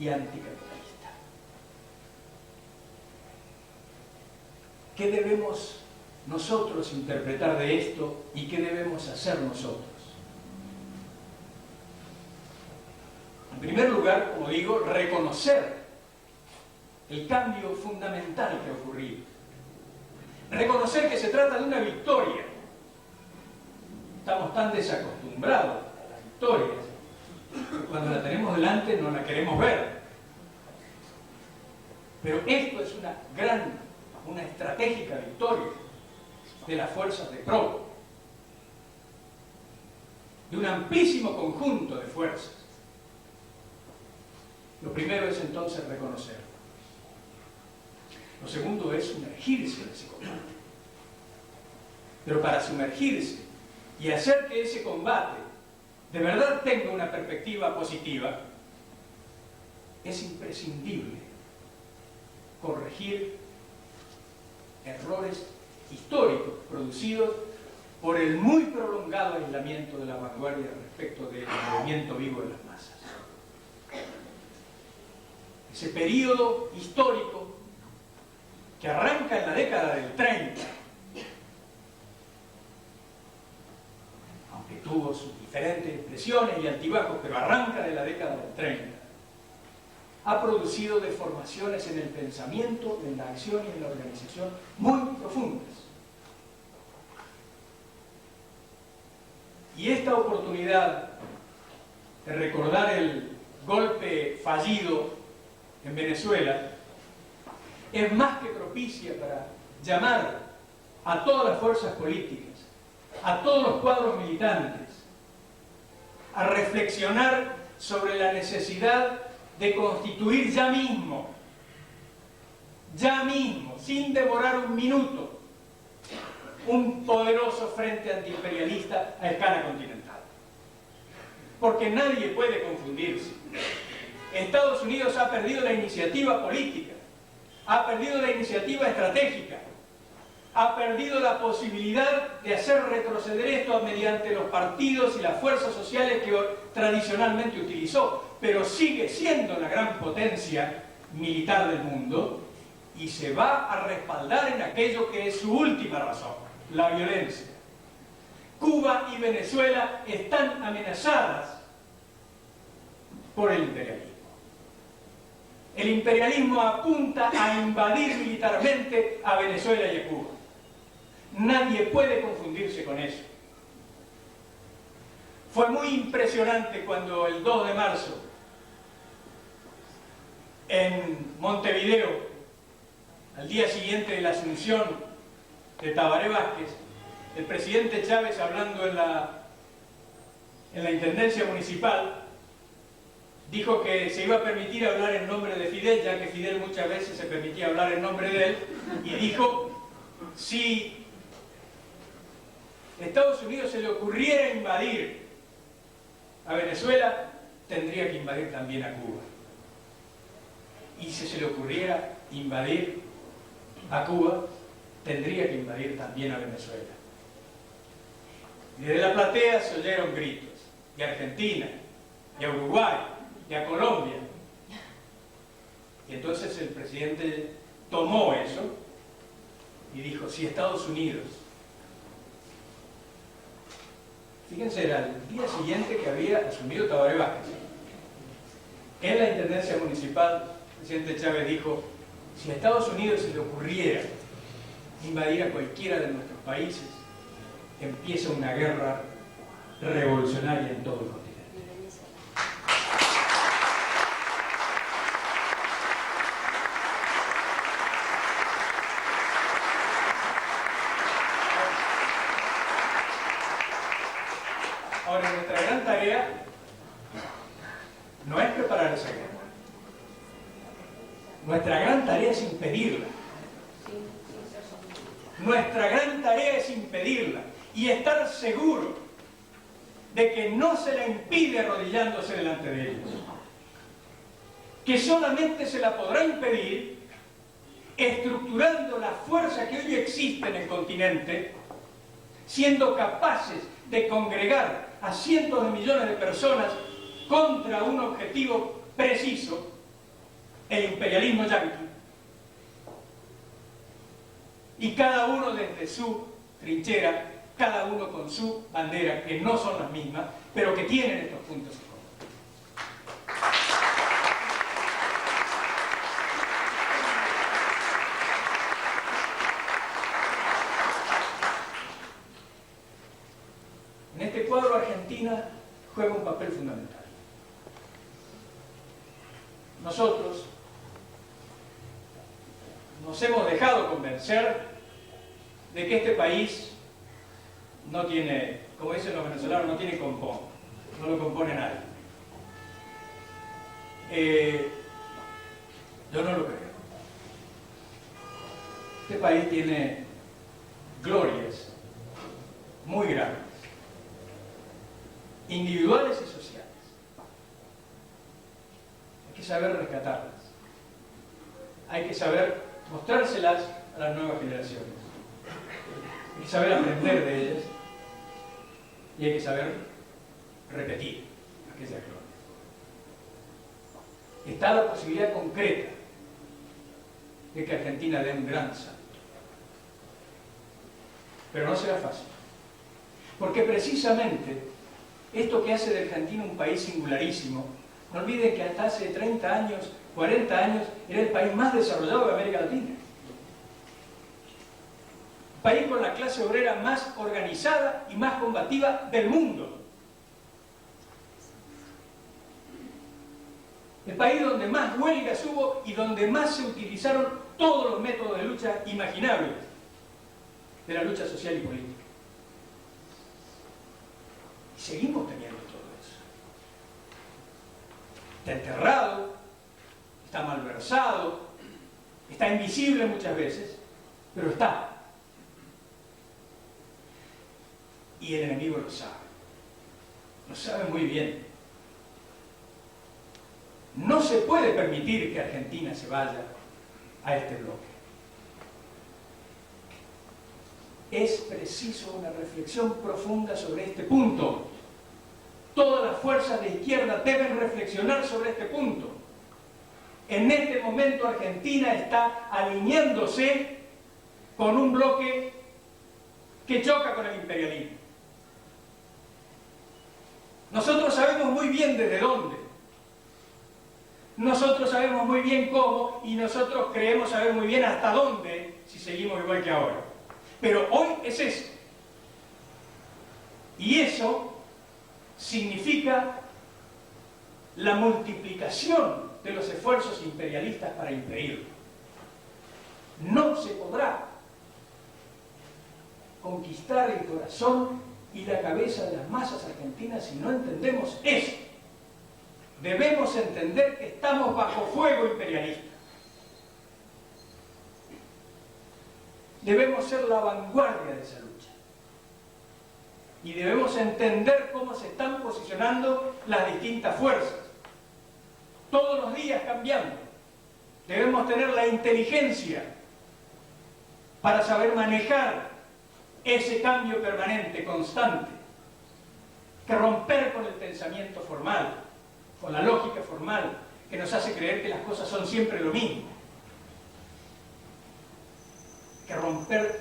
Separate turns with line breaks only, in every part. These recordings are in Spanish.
y anticapitalista. ¿Qué debemos nosotros interpretar de esto y qué debemos hacer nosotros? En primer lugar, como digo, reconocer el cambio fundamental que ha ocurrido. Reconocer que se trata de una victoria. Estamos tan desacostumbrados a las victorias que cuando la tenemos delante no la queremos ver. Pero esto es una estratégica victoria de las fuerzas de PRO, de un amplísimo conjunto de fuerzas. Lo primero es entonces reconocerlo. Lo segundo es sumergirse en ese combate. Pero para sumergirse y hacer que ese combate de verdad tenga una perspectiva positiva, es imprescindible corregir errores históricos producidos por el muy prolongado aislamiento de la vanguardia respecto del movimiento vivo de las masas. Ese periodo histórico que arranca en la década del 30, aunque tuvo sus diferentes expresiones y altibajos, pero arranca de la década del 30, ha producido deformaciones en el pensamiento, en la acción y en la organización muy profundas. Y esta oportunidad de recordar el golpe fallido en Venezuela es más que propicia para llamar a todas las fuerzas políticas, a todos los cuadros militantes, a reflexionar sobre la necesidad de constituir ya mismo, sin demorar un minuto, un poderoso frente antiimperialista a escala continental. Porque nadie puede confundirse. Estados Unidos ha perdido la iniciativa política, ha perdido la iniciativa estratégica, ha perdido la posibilidad de hacer retroceder esto mediante los partidos y las fuerzas sociales que tradicionalmente utilizó, pero sigue siendo la gran potencia militar del mundo y se va a respaldar en aquello que es su última razón, la violencia. Cuba y Venezuela están amenazadas por el imperialismo. El imperialismo apunta a invadir militarmente a Venezuela y a Cuba. Nadie puede confundirse con eso. Fue muy impresionante cuando el 2 de marzo, en Montevideo, al día siguiente de la asunción de Tabaré Vázquez, el presidente Chávez, hablando en la Intendencia Municipal, dijo que se iba a permitir hablar en nombre de Fidel, ya que Fidel muchas veces se permitía hablar en nombre de él, y dijo, si Estados Unidos se le ocurriera invadir a Venezuela, tendría que invadir también a Cuba. Y si se le ocurriera invadir a Cuba, tendría que invadir también a Venezuela. Y desde la platea se oyeron gritos, de Argentina, de Uruguay, y a Colombia. Y entonces el presidente tomó eso y dijo, si Estados Unidos, fíjense, era el día siguiente que había asumido Tabaré Vázquez, en la Intendencia Municipal, el presidente Chávez dijo, si a Estados Unidos se le ocurriera invadir a cualquiera de nuestros países, empieza una guerra revolucionaria en todo el continente. Ahora, nuestra gran tarea no es preparar esa guerra. Nuestra gran tarea es impedirla. Nuestra gran tarea es impedirla y estar seguro de que no se la impide arrodillándose delante de ellos. Que solamente se la podrá impedir estructurando la fuerza que hoy existe en el continente, siendo capaces de congregar a cientos de millones de personas contra un objetivo preciso, el imperialismo yanqui, y cada uno desde su trinchera, cada uno con su bandera, que no son las mismas, pero que tienen estos puntos en común. En este cuadro Argentina juega un papel fundamental. Nosotros nos hemos dejado convencer de que este país no tiene, como dicen los venezolanos, no tiene compón, no lo compone nadie. Yo no lo creo. Este país tiene glorias muy grandes, individuales y sociales. Hay que saber rescatarlas. Hay que saber mostrárselas a las nuevas generaciones. Hay que saber aprender de ellas y hay que saber repetir aquellas glorias. Está la posibilidad concreta de que Argentina dé un gran salto. Pero no será fácil. Porque precisamente esto que hace de Argentina un país singularísimo, no olviden que hasta hace 30 años, 40 años, era el país más desarrollado de América Latina. País con la clase obrera más organizada y más combativa del mundo. El país donde más huelgas hubo y donde más se utilizaron todos los métodos de lucha imaginables de la lucha social y política. Y seguimos teniendo todo eso. Está enterrado, está malversado, está invisible muchas veces, pero está. Y el enemigo lo sabe muy bien. No se puede permitir que Argentina se vaya a este bloque. Es preciso una reflexión profunda sobre este punto. Todas las fuerzas de izquierda deben reflexionar sobre este punto. En este momento Argentina está alineándose con un bloque que choca con el imperialismo. Nosotros sabemos muy bien desde dónde. Nosotros sabemos muy bien cómo y nosotros creemos saber muy bien hasta dónde si seguimos igual que ahora. Pero hoy es eso. Y eso significa la multiplicación de los esfuerzos imperialistas para impedirlo. No se podrá conquistar el corazón y la cabeza de las masas argentinas si no entendemos eso. Debemos entender que estamos bajo fuego imperialista. Debemos ser la vanguardia de esa lucha. Y debemos entender cómo se están posicionando las distintas fuerzas. Todos los días cambiando. Debemos tener la inteligencia para saber manejar ese cambio permanente, constante. Que romper con el pensamiento formal, con la lógica formal, que nos hace creer que las cosas son siempre lo mismo. Que romper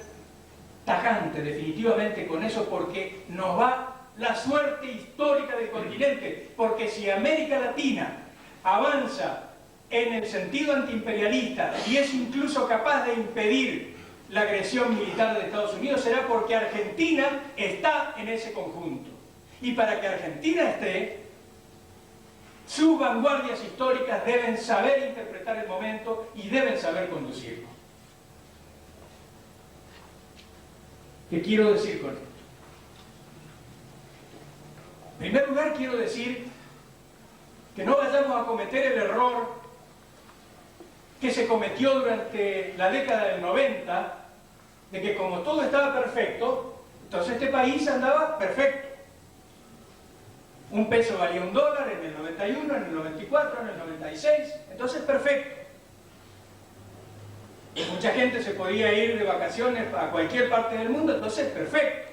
tajante definitivamente con eso, porque nos va la suerte histórica del continente, porque si América Latina avanza en el sentido antiimperialista y es incluso capaz de impedir la agresión militar de Estados Unidos, será porque Argentina está en ese conjunto. Y para que Argentina esté, sus vanguardias históricas deben saber interpretar el momento y deben saber conducirlo. ¿Qué quiero decir con esto? En primer lugar, quiero decir que no vayamos a cometer el error que se cometió durante la década del 90, de que como todo estaba perfecto, entonces este país andaba perfecto. Un peso valía $1 en el 91, en el 94, en el 96, entonces perfecto. Mucha gente se podía ir de vacaciones a cualquier parte del mundo, entonces perfecto.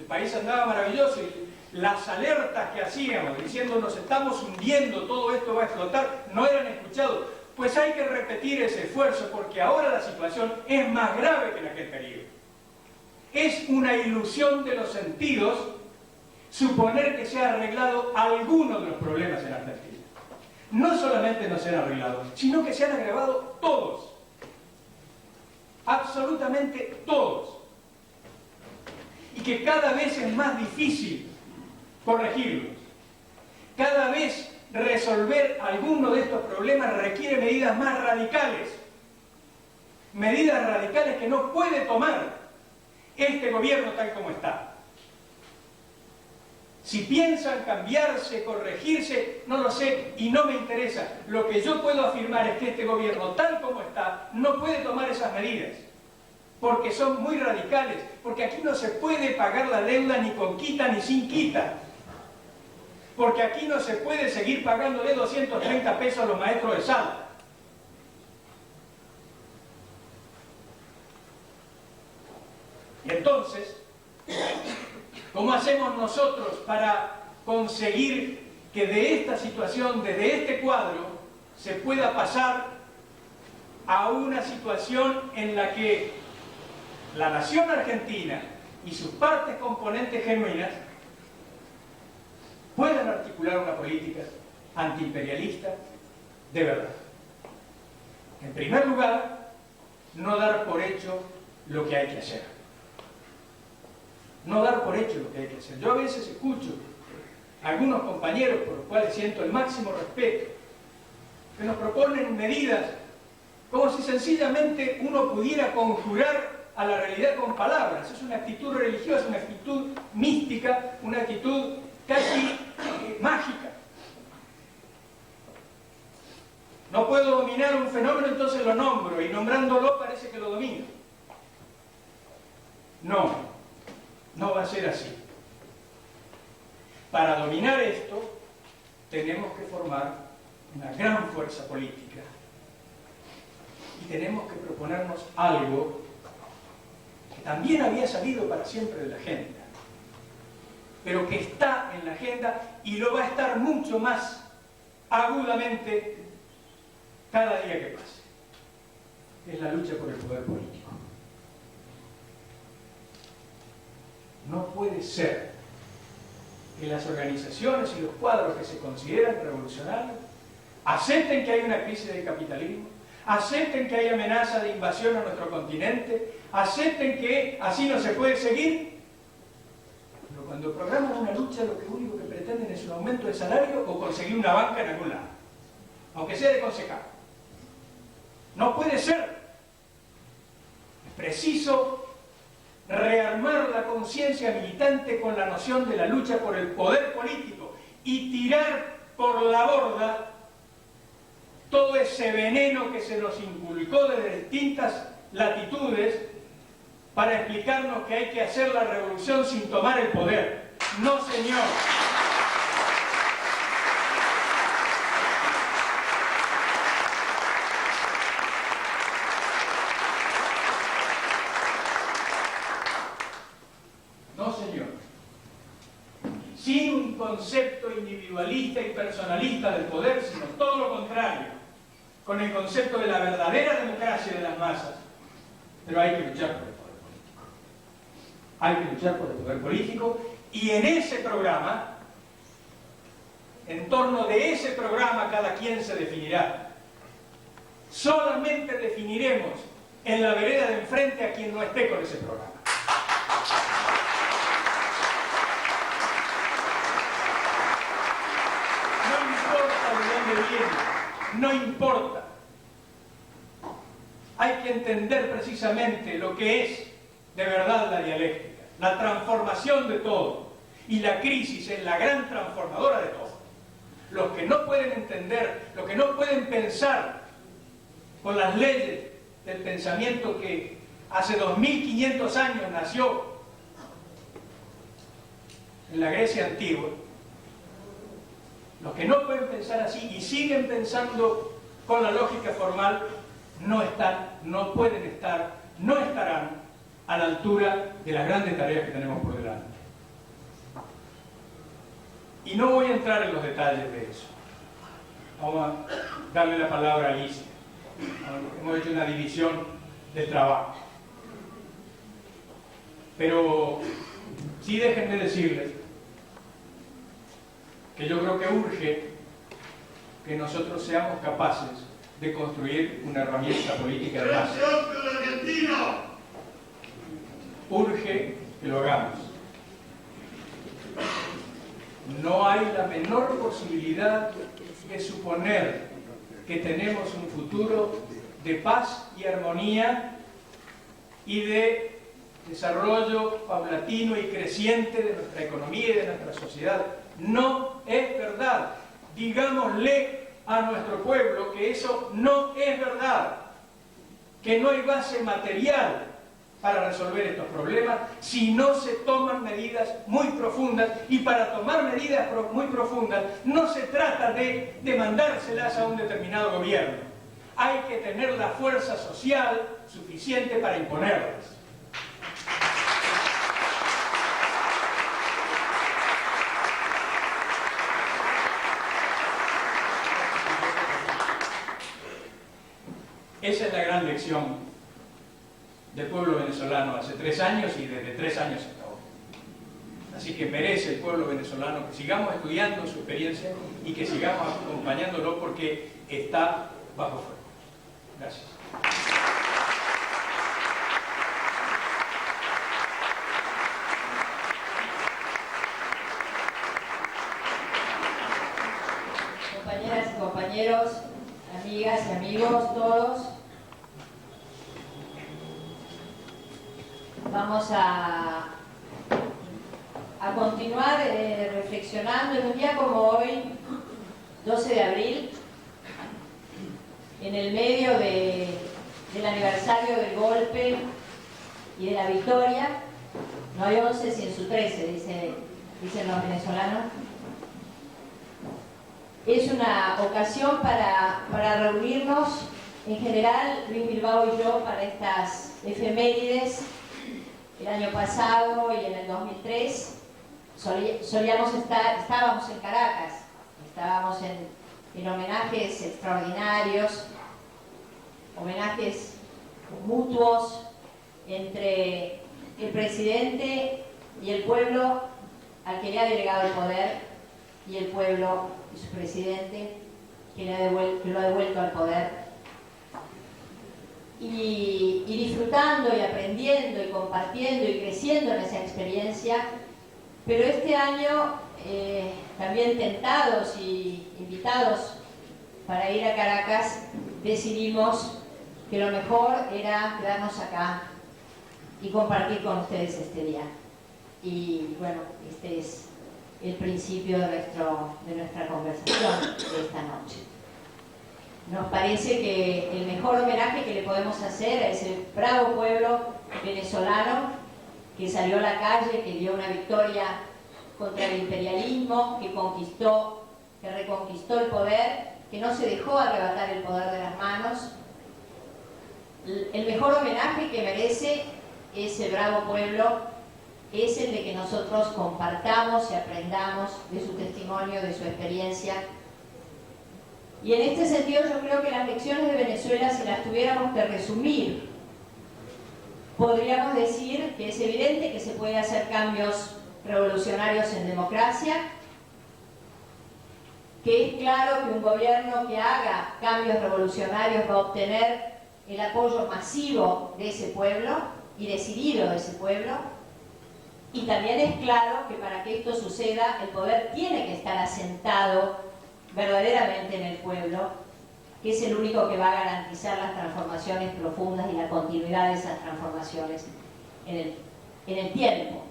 El país andaba maravilloso y las alertas que hacíamos diciendo nos estamos hundiendo, todo esto va a explotar, no eran escuchados. pues hay que repetir ese esfuerzo porque ahora la situación es más grave que en aquel periodo. Es una ilusión de los sentidos suponer que se ha arreglado alguno de los problemas en Argentina. No solamente no se han arreglado, sino que se han agravado todos. Absolutamente todos. Y que cada vez es más difícil corregirlos. Cada vez resolver alguno de estos problemas requiere medidas más radicales. Medidas radicales que no puede tomar este gobierno tal como está. Si piensan cambiarse, corregirse, no lo sé y no me interesa. Lo que yo puedo afirmar es que este gobierno tal como está no puede tomar esas medidas. Porque son muy radicales. Porque aquí no se puede pagar la deuda ni con quita ni sin quita. Porque aquí no se puede seguir pagándole 230 pesos a los maestros de sala. Y entonces, ¿cómo hacemos nosotros para conseguir que de esta situación, desde este cuadro, se pueda pasar a una situación en la que la nación argentina y sus partes componentes genuinas puedan articular una política antiimperialista de verdad? En primer lugar, no dar por hecho lo que hay que hacer. No dar por hecho lo que hay que hacer. Yo a veces escucho a algunos compañeros, por los cuales siento el máximo respeto, que nos proponen medidas como si sencillamente uno pudiera conjurar a la realidad con palabras. Es una actitud religiosa, una actitud mística, una actitud casi mágica. No puedo dominar un fenómeno, entonces lo nombro, y nombrándolo parece que lo domino. No. No va a ser así. Para dominar esto, tenemos que formar una gran fuerza política y tenemos que proponernos algo que también había salido para siempre de la agenda, pero que está en la agenda y lo va a estar mucho más agudamente cada día que pase. Es la lucha por el poder político. No puede ser que las organizaciones y los cuadros que se consideran revolucionarios acepten que hay una crisis del capitalismo, acepten que hay amenaza de invasión a nuestro continente, acepten que así no se puede seguir. Pero cuando programan una lucha, lo único que pretenden es un aumento de salario o conseguir una banca en algún lado, aunque sea de concejal. No puede ser. Es preciso rearmar la conciencia militante con la noción de la lucha por el poder político y tirar por la borda todo ese veneno que se nos inculcó desde distintas latitudes para explicarnos que hay que hacer la revolución sin tomar el poder. No, señor. Sin un concepto individualista y personalista del poder, sino todo lo contrario, con el concepto de la verdadera democracia de las masas. Pero hay que luchar por el poder político. Hay que luchar por el poder político y en ese programa, en torno de ese programa cada quien se definirá. Solamente definiremos en la vereda de enfrente a quien no esté con ese programa. No importa. Hay que entender precisamente lo que es de verdad la dialéctica, la transformación de todo. Y la crisis es la gran transformadora de todo. Los que no pueden entender, los que no pueden pensar con las leyes del pensamiento que hace 2500 años nació en la Grecia antigua, los que no pueden pensar así y siguen pensando con la lógica formal, no están, no pueden estar, no estarán a la altura de las grandes tareas que tenemos por delante. Y no voy a entrar en los detalles de eso. Vamos a darle la palabra a Alicia. Hemos hecho una división del trabajo. Pero sí déjenme decirles que yo creo que urge que nosotros seamos capaces de construir una herramienta política de base. Urge que lo hagamos. No hay la menor posibilidad de suponer que tenemos un futuro de paz y armonía y de desarrollo paulatino y creciente de nuestra economía y de nuestra sociedad. No es verdad. Digámosle a nuestro pueblo que eso no es verdad, que no hay base material para resolver estos problemas si no se toman medidas muy profundas, y para tomar medidas muy profundas no se trata de demandárselas a un determinado gobierno, hay que tener la fuerza social suficiente para imponerlas. Esa es la gran lección del pueblo venezolano hace 3 años y desde 3 años hasta ahora. Así que merece el pueblo venezolano que sigamos estudiando su experiencia y que sigamos acompañándolo porque está bajo fuego. Gracias.
Compañeras y compañeros, amigas y amigos, todos, vamos a continuar reflexionando en un día como hoy, 12 de abril, en el medio del aniversario del golpe y de la victoria. No hay 11 sin su 13, dicen los venezolanos. Es una ocasión para reunirnos, en general, Luis Bilbao y yo, para estas efemérides. El año pasado y en el 2003 estábamos en Caracas, estábamos en homenajes extraordinarios, homenajes mutuos entre el presidente y el pueblo al que le ha delegado el poder, y el pueblo y su presidente que lo ha devuelto al poder. Y disfrutando y aprendiendo y compartiendo y creciendo en esa experiencia, pero este año también tentados y invitados para ir a Caracas, decidimos que lo mejor era quedarnos acá y compartir con ustedes este día. Y bueno, este es el principio de nuestra conversación de esta noche. Nos parece que el mejor homenaje que le podemos hacer a ese bravo pueblo venezolano que salió a la calle, que dio una victoria contra el imperialismo, que reconquistó el poder, que no se dejó arrebatar el poder de las manos. El mejor homenaje que merece ese bravo pueblo es el de que nosotros compartamos y aprendamos de su testimonio, de su experiencia. Y en este sentido yo creo que las lecciones de Venezuela, si las tuviéramos que resumir, podríamos decir que es evidente que se puede hacer cambios revolucionarios en democracia, que es claro que un gobierno que haga cambios revolucionarios va a obtener el apoyo masivo de ese pueblo y decidido de ese pueblo, y también es claro que para que esto suceda el poder tiene que estar asentado verdaderamente en el pueblo, que es el único que va a garantizar las transformaciones profundas y la continuidad de esas transformaciones en el tiempo.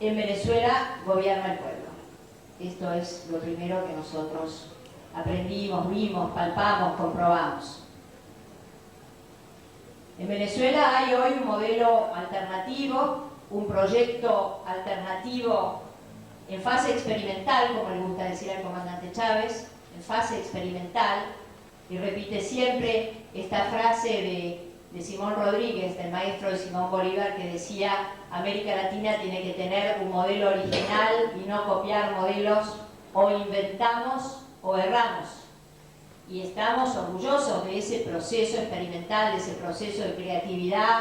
En Venezuela gobierna el pueblo. Esto es lo primero que nosotros aprendimos, vimos, palpamos, comprobamos. En Venezuela hay hoy un modelo alternativo, un proyecto alternativo en fase experimental, como le gusta decir al comandante Chávez, en fase experimental, y repite siempre esta frase de Simón Rodríguez, del maestro de Simón Bolívar, que decía: América Latina tiene que tener un modelo original y no copiar modelos, o inventamos o erramos. y estamos orgullosos de ese proceso experimental, de ese proceso de creatividad,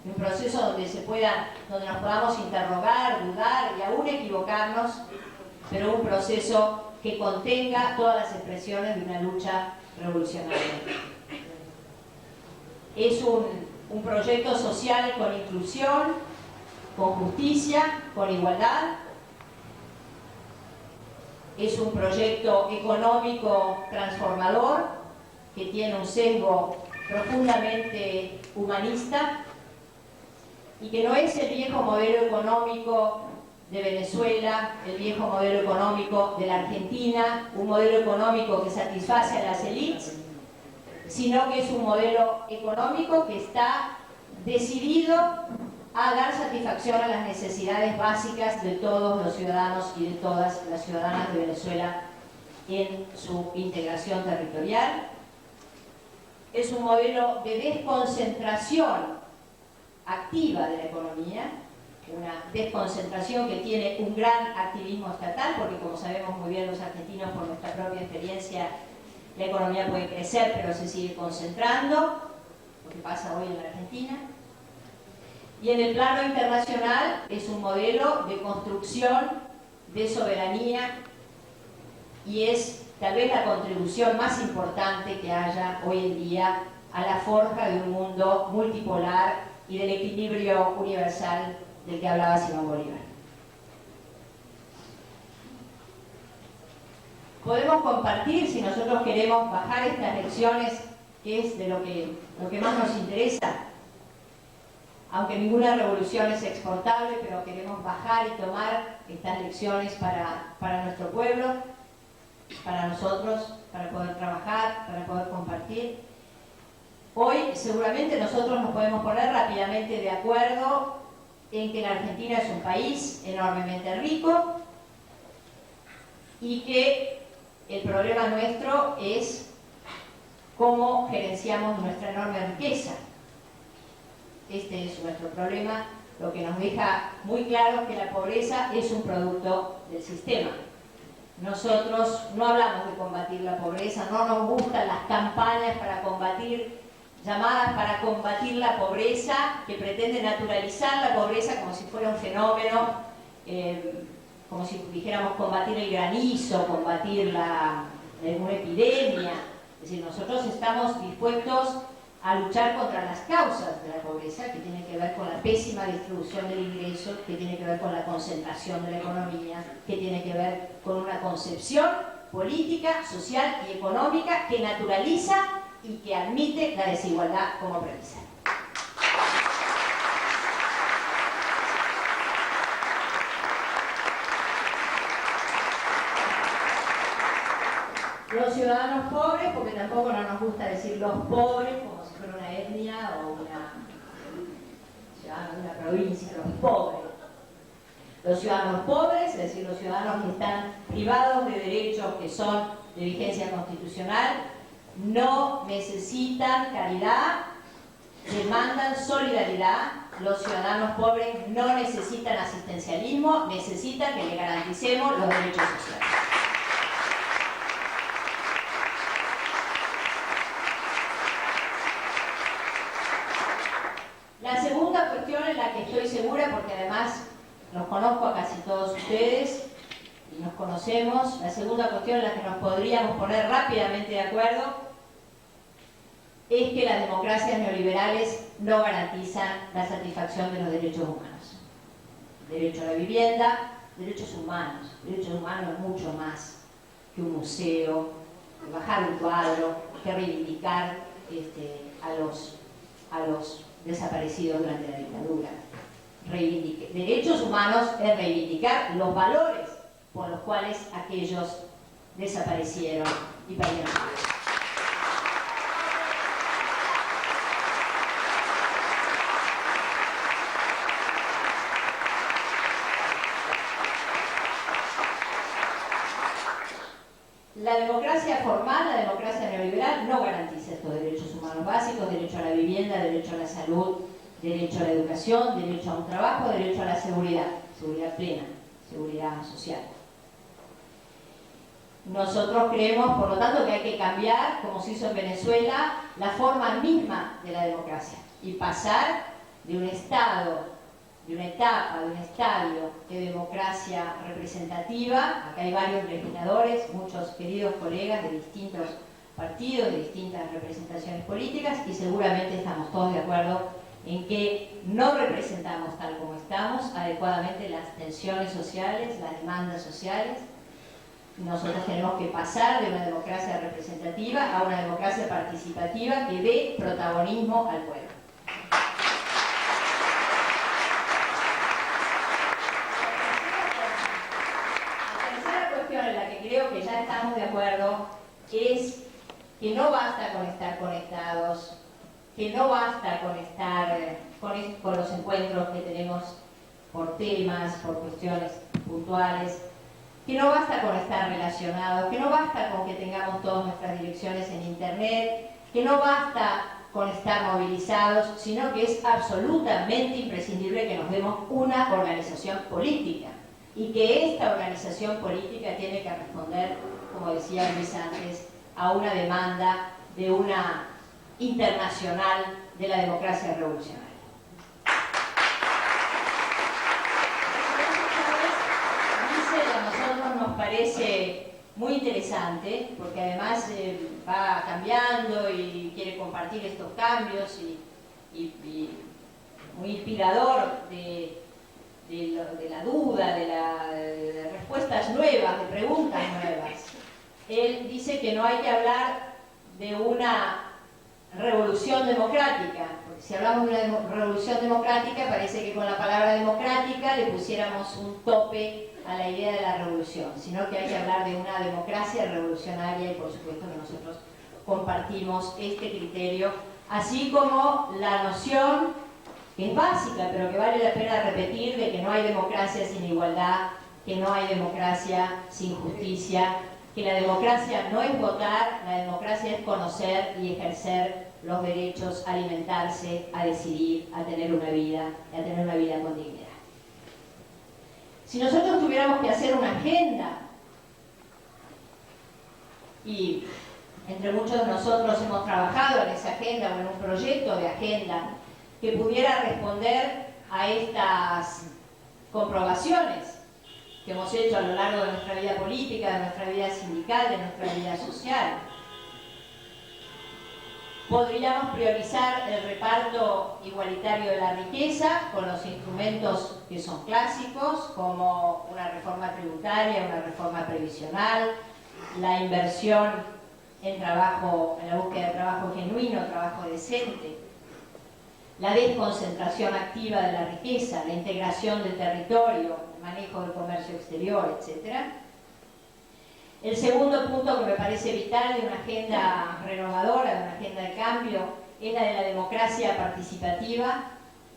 de un proceso donde nos podamos interrogar, dudar y aún equivocarnos, pero un proceso que contenga todas las expresiones de una lucha revolucionaria. Es un proyecto social con inclusión, con justicia, con igualdad. Es un proyecto económico transformador que tiene un sesgo profundamente humanista y que no es el viejo modelo económico de Venezuela, el viejo modelo económico de la Argentina, un modelo económico que satisface a las élites, sino que es un modelo económico que está decidido a dar satisfacción a las necesidades básicas de todos los ciudadanos y de todas las ciudadanas de Venezuela en su integración territorial. Es un modelo de desconcentración activa de la economía, una desconcentración que tiene un gran activismo estatal, porque como sabemos muy bien los argentinos por nuestra propia experiencia, la economía puede crecer pero se sigue concentrando, lo que pasa hoy en la Argentina. Y en el plano internacional es un modelo de construcción de soberanía y es tal vez la contribución más importante que haya hoy en día a la forja de un mundo multipolar y del equilibrio universal del que hablaba Simón Bolívar. Podemos compartir, si nosotros queremos bajar estas lecciones, que es de lo que más nos interesa, aunque ninguna revolución es exportable, pero queremos bajar y tomar estas lecciones para nuestro pueblo, para nosotros, para poder trabajar, para poder compartir. Hoy seguramente nosotros nos podemos poner rápidamente de acuerdo en que la Argentina es un país enormemente rico y que el problema nuestro es cómo gerenciamos nuestra enorme riqueza. Este es nuestro problema, lo que nos deja muy claro que la pobreza es un producto del sistema. Nosotros no hablamos de combatir la pobreza, no nos gustan las campañas llamadas para combatir la pobreza, que pretenden naturalizar la pobreza como si fuera un fenómeno, como si dijéramos combatir el granizo, combatir alguna epidemia. Es decir, nosotros estamos dispuestos a luchar contra las causas de la pobreza, que tiene que ver con la pésima distribución del ingreso, que tiene que ver con la concentración de la economía, que tiene que ver con una concepción política, social y económica que naturaliza y que admite la desigualdad como premisa. Los ciudadanos pobres, porque tampoco no nos gusta decir los pobres como si fuera una etnia o una ciudadano de una provincia, los pobres. Los ciudadanos pobres, es decir, los ciudadanos que están privados de derechos que son de vigencia constitucional, no necesitan caridad, demandan solidaridad. Los ciudadanos pobres no necesitan asistencialismo, necesitan que le garanticemos los derechos sociales. La segunda cuestión en la que estoy segura, porque además los conozco a casi todos ustedes y nos conocemos, la segunda cuestión en la que nos podríamos poner rápidamente de acuerdo es que las democracias neoliberales no garantizan la satisfacción de los derechos humanos. Derecho a la vivienda, derechos humanos. Derechos humanos es mucho más que un museo, que bajar un cuadro, que reivindicar a los desaparecidos durante la dictadura. Derechos humanos es reivindicar los valores por los cuales aquellos desaparecieron y perdieron la vida. La democracia formal, la democracia neoliberal, no garantiza estos derechos humanos básicos: derecho a la vivienda, derecho a la salud, derecho a la educación, derecho a un trabajo, derecho a la seguridad, seguridad plena, seguridad social. Nosotros creemos, por lo tanto, que hay que cambiar, como se hizo en Venezuela, la forma misma de la democracia y pasar de un estado, de una etapa, de un estadio de democracia representativa. Acá hay varios legisladores, muchos queridos colegas de distintos partidos, de distintas representaciones políticas, y seguramente estamos todos de acuerdo en que no representamos tal como estamos adecuadamente las tensiones sociales, las demandas sociales. Nosotros tenemos que pasar de una democracia representativa a una democracia participativa que dé protagonismo al pueblo. La tercera cuestión en la que creo que ya estamos de acuerdo es que no basta con estar conectados, que no basta con estar con los encuentros que tenemos por temas, por cuestiones puntuales, que no basta con estar relacionados, que no basta con que tengamos todas nuestras direcciones en internet, que no basta con estar movilizados, sino que es absolutamente imprescindible que nos demos una organización política y que esta organización política tiene que responder, como decía Luis antes, a una demanda de una internacional de la democracia revolucionaria. A nosotros nos parece muy interesante, porque además va cambiando y quiere compartir estos cambios y muy inspirador de la duda, de respuestas nuevas, de preguntas nuevas. Él dice que no hay que hablar de una revolución democrática, porque si hablamos de una revolución democrática parece que con la palabra democrática le pusiéramos un tope a la idea de la revolución, sino que hay que hablar de una democracia revolucionaria, y por supuesto que nosotros compartimos este criterio, así como la noción, que es básica pero que vale la pena repetir, de que no hay democracia sin igualdad, que no hay democracia sin justicia, que la democracia no es votar, la democracia es conocer y ejercer los derechos a alimentarse, a decidir, a tener una vida, y a tener una vida con dignidad. Si nosotros tuviéramos que hacer una agenda, y entre muchos de nosotros hemos trabajado en esa agenda o en un proyecto de agenda que pudiera responder a estas comprobaciones que hemos hecho a lo largo de nuestra vida política, de nuestra vida sindical, de nuestra vida social, podríamos priorizar el reparto igualitario de la riqueza con los instrumentos que son clásicos, como una reforma tributaria, una reforma previsional, la inversión en trabajo, en la búsqueda de trabajo genuino, trabajo decente, la desconcentración activa de la riqueza, la integración del territorio, el manejo del comercio exterior, etc. El segundo punto que me parece vital de una agenda renovadora, de una agenda de cambio, es la de la democracia participativa.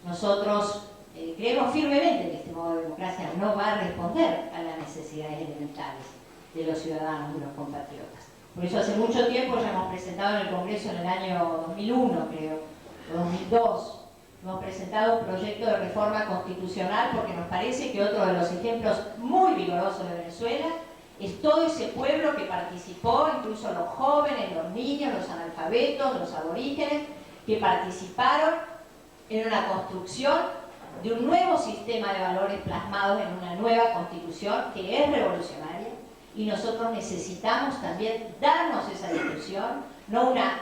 Nosotros creemos firmemente que este modo de democracia no va a responder a las necesidades elementales de los ciudadanos, de los compatriotas. Por eso hace mucho tiempo ya hemos presentado en el Congreso, en el año 2001 creo, o 2002, hemos presentado un proyecto de reforma constitucional, porque nos parece que otro de los ejemplos muy vigorosos de Venezuela es todo ese pueblo que participó, incluso los jóvenes, los niños, los analfabetos, los aborígenes, que participaron en una construcción de un nuevo sistema de valores plasmados en una nueva constitución que es revolucionaria, y nosotros necesitamos también darnos esa discusión, no la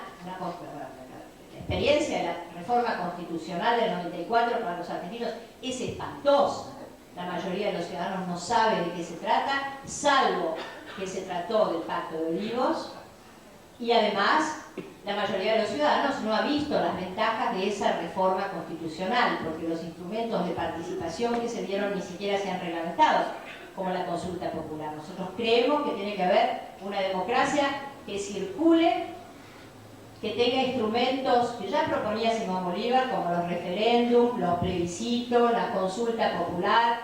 experiencia de la reforma constitucional del 94 para los argentinos es espantosa. La mayoría de los ciudadanos no sabe de qué se trata, salvo que se trató del Pacto de Olivos, y además la mayoría de los ciudadanos no ha visto las ventajas de esa reforma constitucional, porque los instrumentos de participación que se dieron ni siquiera se han reglamentado, como la consulta popular. Nosotros creemos que tiene que haber una democracia que circule, que tenga instrumentos que ya proponía Simón Bolívar, como los referéndums, los plebiscitos, la consulta popular,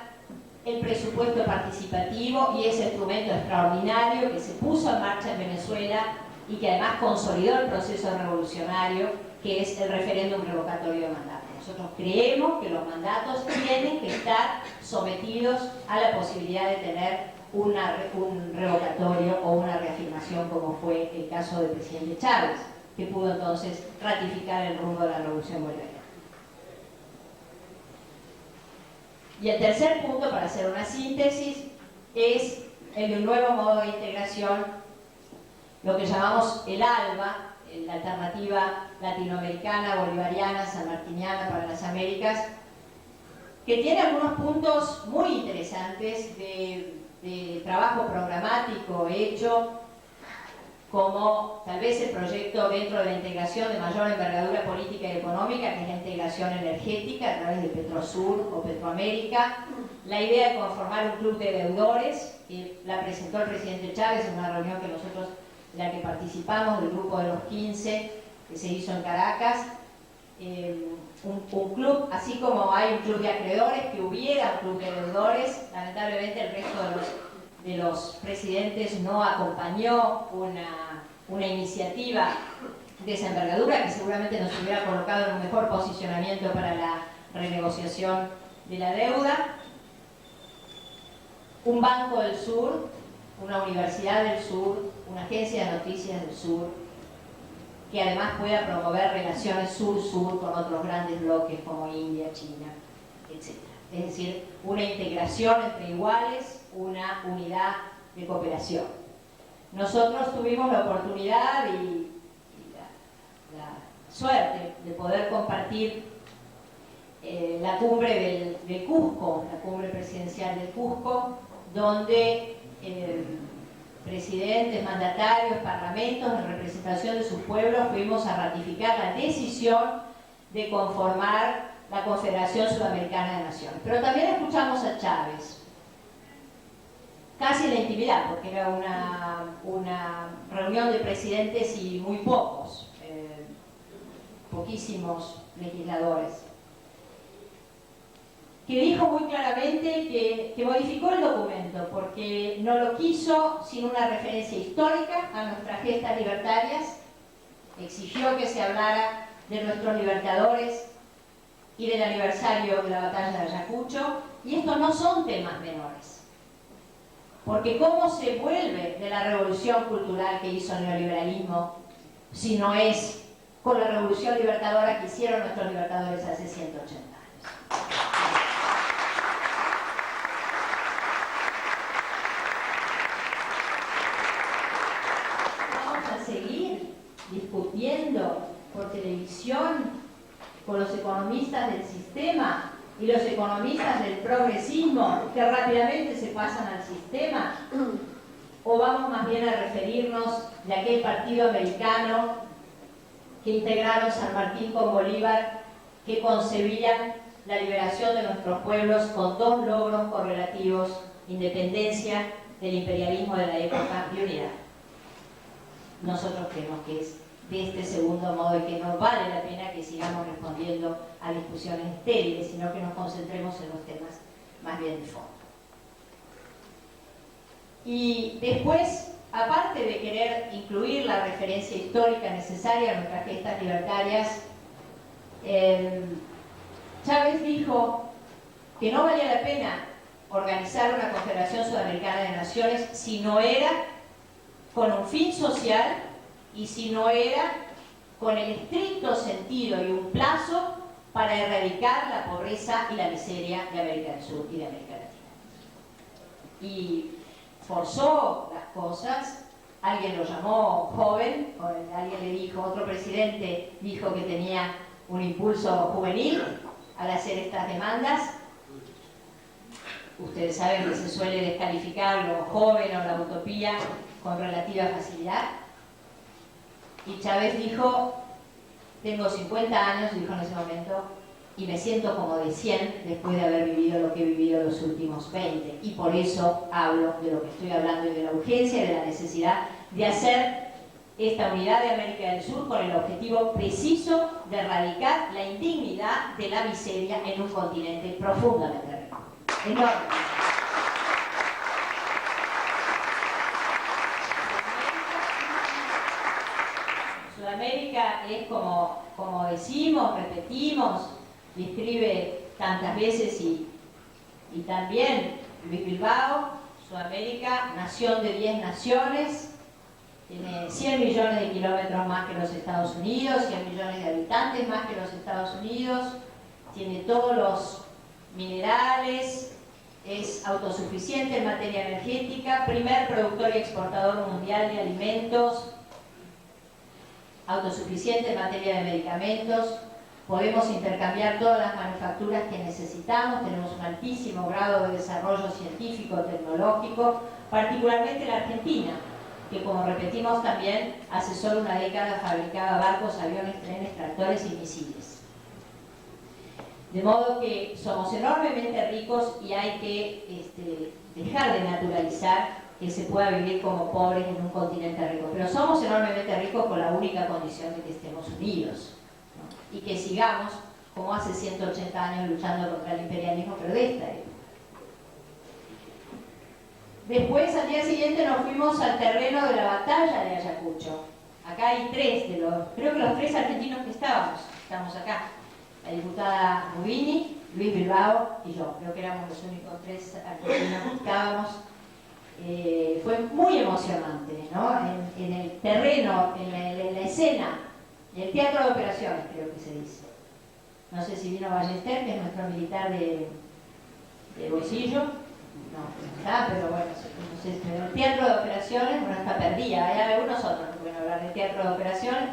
el presupuesto participativo y ese instrumento extraordinario que se puso en marcha en Venezuela y que además consolidó el proceso revolucionario, que es el referéndum revocatorio de mandato. Nosotros creemos que los mandatos tienen que estar sometidos a la posibilidad de tener un revocatorio o una reafirmación como fue el caso del presidente Chávez, que pudo entonces ratificar el rumbo de la revolución bolivariana. Y el tercer punto, para hacer una síntesis, es el de un nuevo modo de integración, lo que llamamos el ALBA, la alternativa latinoamericana, bolivariana, sanmartiniana para las Américas, que tiene algunos puntos muy interesantes de trabajo programático hecho, como tal vez el proyecto dentro de la integración de mayor envergadura política y económica, que es la integración energética a través de Petrosur o Petroamérica, la idea de conformar un club de deudores, que la presentó el presidente Chávez en una reunión que nosotros, en la que participamos, del grupo de los 15, que se hizo en Caracas, un club, así como hay un club de acreedores, que hubiera un club de deudores. Lamentablemente el resto de los presidentes no acompañó una iniciativa de esa envergadura, que seguramente nos hubiera colocado en un mejor posicionamiento para la renegociación de la deuda. Un banco del sur, una universidad del sur, una agencia de noticias del sur, que además pueda promover relaciones sur-sur con otros grandes bloques como India, China, etc. Es decir, una integración entre iguales, una unidad de cooperación. Nosotros tuvimos la oportunidad y la suerte de poder compartir la cumbre del Cusco, la cumbre presidencial del Cusco, donde presidentes, mandatarios, parlamentos, en representación de sus pueblos, fuimos a ratificar la decisión de conformar la Confederación Sudamericana de Naciones. Pero también escuchamos a Chávez, casi en la intimidad, porque era una reunión de presidentes y muy pocos, poquísimos legisladores, que dijo muy claramente que modificó el documento porque no lo quiso sin una referencia histórica a nuestras gestas libertarias, exigió que se hablara de nuestros libertadores y del aniversario de la batalla de Ayacucho, y estos no son temas menores, porque ¿cómo se vuelve de la revolución cultural que hizo el neoliberalismo si no es con la revolución libertadora que hicieron nuestros libertadores hace 180 años? Seguir discutiendo por televisión con los economistas del sistema y los economistas del progresismo que rápidamente se pasan al sistema, o vamos más bien a referirnos de aquel partido americano que integraron San Martín con Bolívar, que concebían la liberación de nuestros pueblos con dos logros correlativos: independencia del imperialismo de la época y unidad. Nosotros creemos que es de este segundo modo y que no vale la pena que sigamos respondiendo a discusiones estériles, sino que nos concentremos en los temas más bien de fondo. Y después, aparte de querer incluir la referencia histórica necesaria a nuestras gestas libertarias, Chávez dijo que no valía la pena organizar una Confederación Sudamericana de Naciones si no era con un fin social y si no era con el estricto sentido y un plazo para erradicar la pobreza y la miseria de América del Sur y de América Latina. Y forzó las cosas, alguien lo llamó joven, alguien le dijo, otro presidente dijo que tenía un impulso juvenil al hacer estas demandas. Ustedes saben que se suele descalificar lo joven o la utopía con relativa facilidad. Y Chávez dijo, tengo 50 años, dijo en ese momento, y me siento como de 100 después de haber vivido lo que he vivido los últimos 20. Y por eso hablo de lo que estoy hablando y de la urgencia y de la necesidad de hacer esta unidad de América del Sur con el objetivo preciso de erradicar la indignidad de la miseria en un continente profundamente rico. Enorme. Sudamérica es como decimos, repetimos, describe tantas veces y también Luis Bilbao, Sudamérica, nación de 10 naciones, tiene 100 millones de kilómetros más que los Estados Unidos, 100 millones de habitantes más que los Estados Unidos, tiene todos los minerales, es autosuficiente en materia energética, primer productor y exportador mundial de alimentos, autosuficiente en materia de medicamentos, podemos intercambiar todas las manufacturas que necesitamos, tenemos un altísimo grado de desarrollo científico, tecnológico, particularmente la Argentina, que como repetimos también, hace solo una década fabricaba barcos, aviones, trenes, tractores y misiles. De modo que somos enormemente ricos y hay que dejar de naturalizar que se pueda vivir como pobres en un continente rico. Pero somos enormemente ricos con la única condición de que estemos unidos, ¿no? Y que sigamos, como hace 180 años, luchando contra el imperialismo, pero de esta época. Después, al día siguiente, nos fuimos al terreno de la batalla de Ayacucho. Acá hay creo que los tres argentinos que estamos acá. La diputada Rubini, Luis Bilbao y yo. Creo que éramos los únicos tres argentinos que estábamos. Fue muy emocionante, ¿no? En el terreno, en la escena, en el teatro de operaciones, creo que se dice. No sé si vino Ballester, que es nuestro militar de bolsillo. No está, pero bueno, no sé, pero el teatro de operaciones, bueno, está perdida. Hay algunos otros que pueden hablar de teatro de operaciones.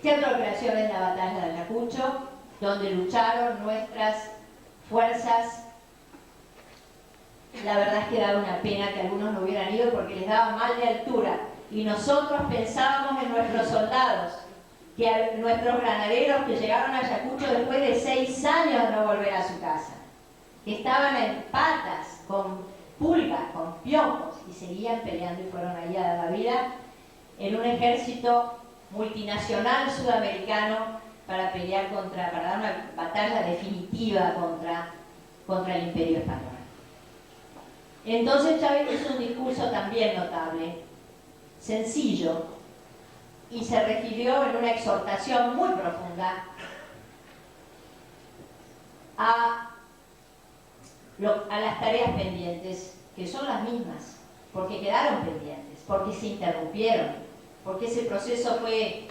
Teatro de operaciones es la batalla de Ayacucho, donde lucharon nuestras fuerzas. La verdad es que daba una pena que algunos no hubieran ido porque les daba mal de altura. Y nosotros pensábamos en nuestros soldados, que a nuestros granaderos que llegaron a Ayacucho después de 6 años de no volver a su casa, que estaban en patas, con pulgas, con piojos, y seguían peleando y fueron ahí a dar la vida en un ejército multinacional sudamericano para dar una batalla definitiva contra el Imperio Español. Entonces Chávez hizo un discurso también notable, sencillo, y se refirió en una exhortación muy profunda a las tareas pendientes, que son las mismas, porque quedaron pendientes, porque se interrumpieron, porque ese proceso fue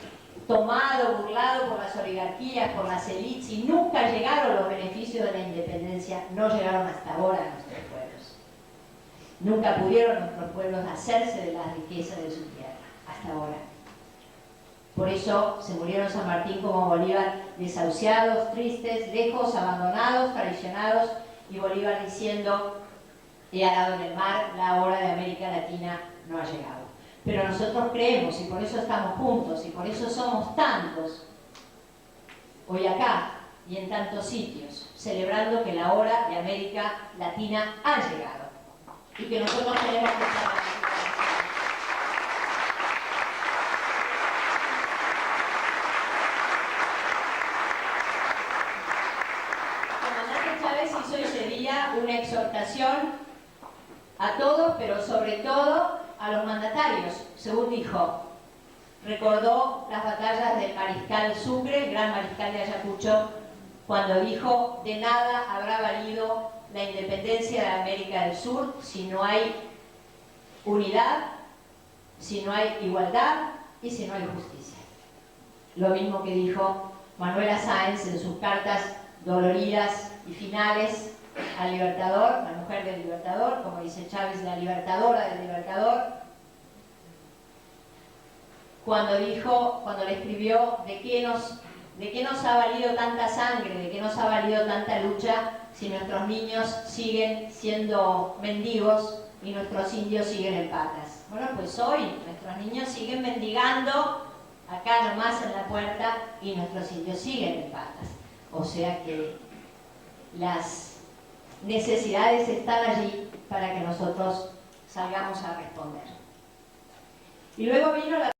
tomado, burlado por las oligarquías, por las élites, y nunca llegaron los beneficios de la independencia, no llegaron hasta ahora a nuestros pueblos. Nunca pudieron nuestros pueblos hacerse de las riquezas de su tierra, hasta ahora. Por eso se murieron San Martín como Bolívar, desahuciados, tristes, lejos, abandonados, traicionados, y Bolívar diciendo: he arado en el mar, la hora de América Latina no ha llegado. Pero nosotros creemos, y por eso estamos juntos, y por eso somos tantos, hoy acá y en tantos sitios, celebrando que la hora de América Latina ha llegado, y que nosotros tenemos que estar aquí. Hizo ese día una exhortación a todos, pero sobre todo a los mandatarios, según dijo. Recordó las batallas del mariscal Sucre, el gran mariscal de Ayacucho, cuando dijo: de nada habrá valido la independencia de América del Sur si no hay unidad, si no hay igualdad y si no hay justicia. Lo mismo que dijo Manuela Sáenz en sus cartas doloridas y finales al Libertador, la mujer del Libertador, como dice Chávez, la libertadora del Libertador, cuando le escribió de qué nos ha valido tanta sangre, de qué nos ha valido tanta lucha si nuestros niños siguen siendo mendigos y nuestros indios siguen en patas. Bueno, pues hoy nuestros niños siguen mendigando acá nomás en la puerta y nuestros indios siguen en patas. O sea que las necesidades están allí para que nosotros salgamos a responder. Y luego vino la